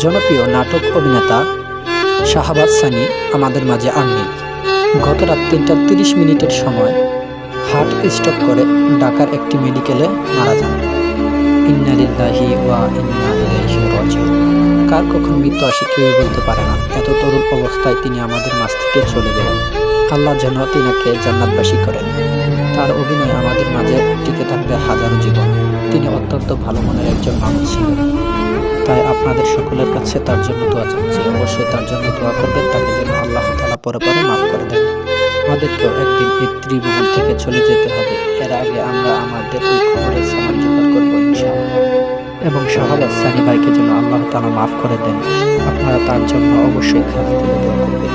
জনপ্রিয় নাটক অভিনেতা শাহবাজ সানি আমাদের মাঝে আর নেই। গত রাত 3:30 সময় হার্ট স্ট্রোক করে ঢাকার একটি মেডিকেলে মারা যান। ইন্না লিল্লাহি ওয়া ইন্না ইলাইহি রাজিউন। কার কখন মৃত্যু আসে কেউই বলতে পারে না। এত তরুণ অবস্থায় তিনি আমাদের মাঝ থেকে চলে গেলেন। আল্লাহ যেন তিনাকে জান্নাতবাসী করেন। তার অভিনয় আমাদের মাঝে টিকে থাকবে হাজারো জীবন। তিনি অত্যন্ত ভালো মনের একজন মানুষ ছিলেন। তাই আপনাদের সকলের কাছে তার জন্য দোয়া চাচ্ছি। অবশ্যই তার জন্য দোয়া করবেন, তাকে যেন আল্লাহ তাআলা পরে মাফ করে দেন। আমাদেরকেও একদিন এই ত্রিভুবন থেকে চলে যেতে হবে। এর আগে আমরা আমাদের ওই খবরের সামান জোগাড় করবো ইনশাআল্লাহ। এবং শাহবাজ সানি ভাইকে যেন আল্লাহ তাআলা মাফ করে দেন। আপনারা তার জন্য অবশ্যই খাস দিলে দোয়া করবেন।